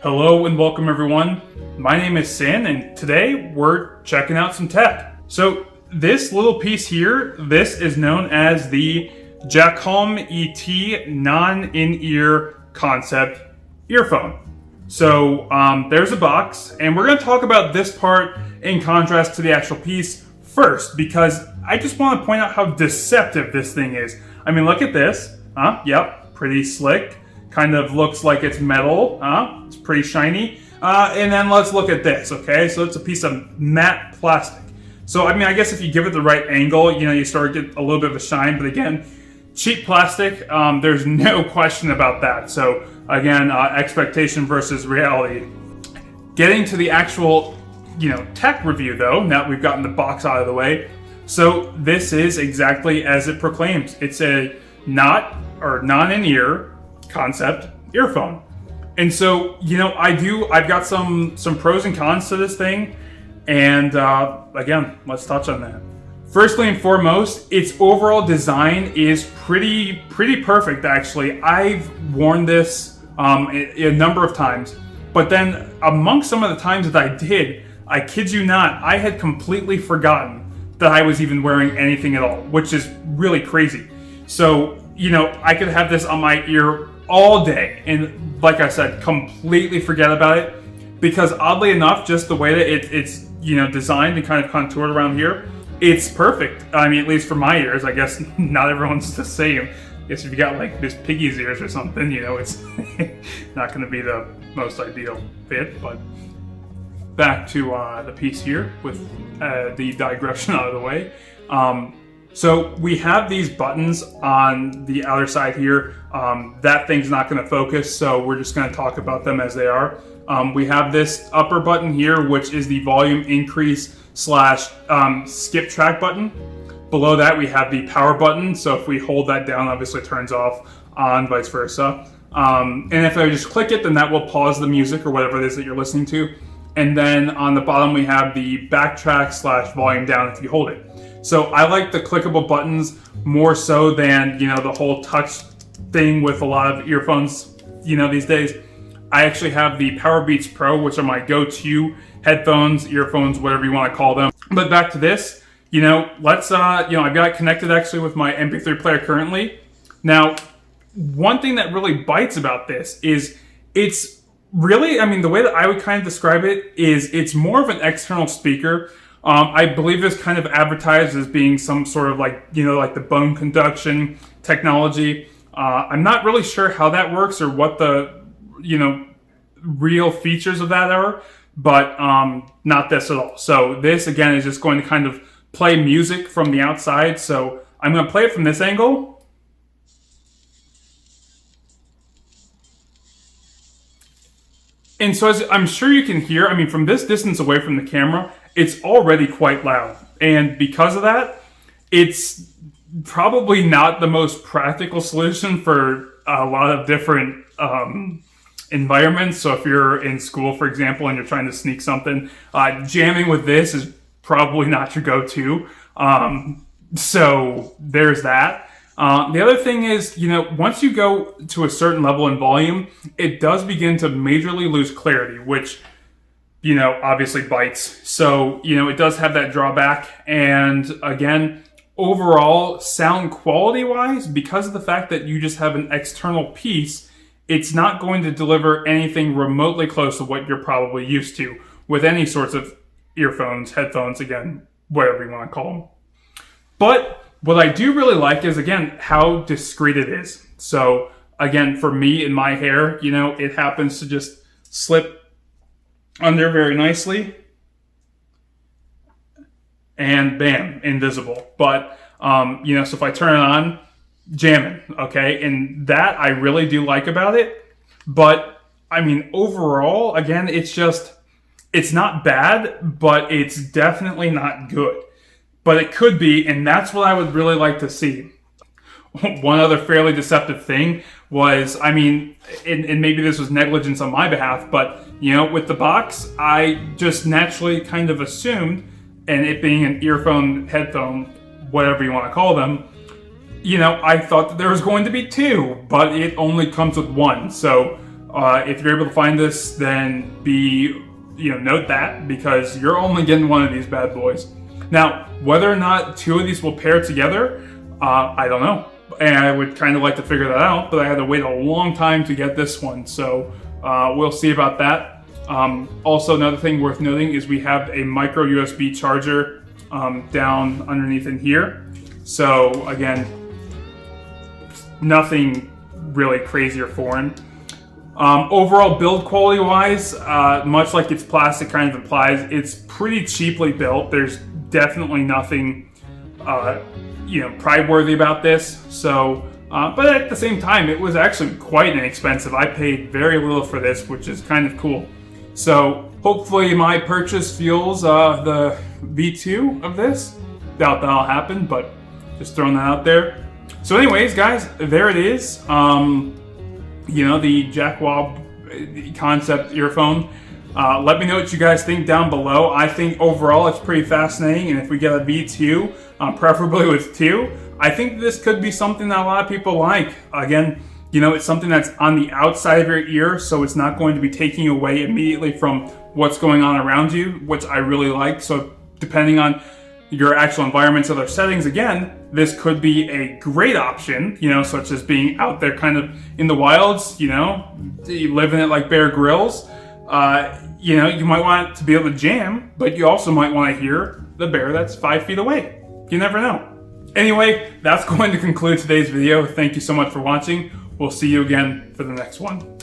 Hello and welcome everyone. My name is Sin and today we're checking out some tech. So this little piece here, this is known as the Jakcom ET non-in-ear concept earphone. So there's a box and we're going to talk about this part in contrast to the actual piece first because I just want to point out how deceptive this thing is. I mean, look at this. Yep, pretty slick. Kind of looks like it's metal. It's pretty shiny. And then let's look at this, okay? So it's a piece of matte plastic. So, I mean, I guess if you give it the right angle, you start to get a little bit of a shine. But again, cheap plastic, there's no question about that. So, again, expectation versus reality. Getting to the actual, tech review, though, now that we've gotten the box out of the way. So, this is exactly as it proclaims. It's a non-in-ear concept earphone. And so, I've got some pros and cons to this thing. And again, let's touch on that. Firstly and foremost, its overall design is pretty perfect, actually. I've worn this a number of times. But then among some of the times that I did, I kid you not, I had completely forgotten that I was even wearing anything at all, which is really crazy. So, I could have this on my ear all day and, like I said, completely forget about it because oddly enough, just the way that it's designed and kind of contoured around here, it's perfect. I mean, at least for my ears. I guess not everyone's the same. I guess if you got like this piggy's ears or something, it's not going to be the most ideal fit. But back to the piece here with the digression out of the way. So we have these buttons on the outer side here. That thing's not going to focus, so we're just going to talk about them as they are. We have this upper button here, which is the volume increase / skip track button. Below that, we have the power button. So if we hold that down, obviously it turns off, on, vice versa. And if I just click it, then that will pause the music or whatever it is that you're listening to. And then on the bottom, we have the backtrack / volume down if you hold it. So I like the clickable buttons more so than, the whole touch thing with a lot of earphones, these days. I actually have the Powerbeats Pro, which are my go-to headphones, earphones, whatever you want to call them. But back to this, let's, I've got it connected actually with my MP3 player currently. Now, one thing that really bites about this is it's really, the way that I would kind of describe it is it's more of an external speaker. I believe it's kind of advertised as being some sort of like the bone conduction technology. I'm not really sure how that works or what the, real features of that are, but not this at all. So this, again, is just going to kind of play music from the outside. So I'm going to play it from this angle. And so as I'm sure you can hear, from this distance away from the camera, it's already quite loud. And because of that, it's probably not the most practical solution for a lot of different environments. So if you're in school, for example, and you're trying to sneak something, jamming with this is probably not your go-to. So there's that. The other thing is, once you go to a certain level in volume, it does begin to majorly lose clarity, which, obviously bites. So, it does have that drawback. And again, overall, sound quality-wise, because of the fact that you just have an external piece, it's not going to deliver anything remotely close to what you're probably used to with any sorts of earphones, headphones, again, whatever you want to call them. But what I do really like is, again, how discreet it is. So, again, for me and my hair, it happens to just slip under very nicely. And bam, invisible. But, so if I turn it on, jamming, okay? And that I really do like about it. But, overall, again, it's not bad, but it's definitely not good. But it could be, and that's what I would really like to see. One other fairly deceptive thing was, and maybe this was negligence on my behalf, but, with the box, I just naturally kind of assumed, and it being an earphone, headphone, whatever you want to call them, I thought that there was going to be two, but it only comes with one. So If you're able to find this, then note that, because you're only getting one of these bad boys. Now, whether or not two of these will pair together, I don't know. And I would kind of like to figure that out, but I had to wait a long time to get this one. So we'll see about that. Also, another thing worth noting is we have a micro USB charger down underneath in here. So again, nothing really crazy or foreign. Overall build quality wise, much like its plastic kind of implies, it's pretty cheaply built. There's definitely nothing pride-worthy about this. So, but at the same time, it was actually quite inexpensive. I paid very little for this, which is kind of cool. So hopefully my purchase fuels the V2 of this. Doubt that'll happen, but just throwing that out there. So anyways, guys, there it is. The Jakcom concept earphone. Let me know what you guys think down below. I think overall it's pretty fascinating, and if we get a V2, preferably with two, I think this could be something that a lot of people like. Again, it's something that's on the outside of your ear, so it's not going to be taking away immediately from what's going on around you, which I really like. So depending on your actual environment's other settings, again, this could be a great option, such as being out there kind of in the wilds, living it like Bear Grylls. You might want it to be able to jam, but you also might want to hear the bear that's 5 feet away. You never know. Anyway, that's going to conclude today's video. Thank you so much for watching. We'll see you again for the next one.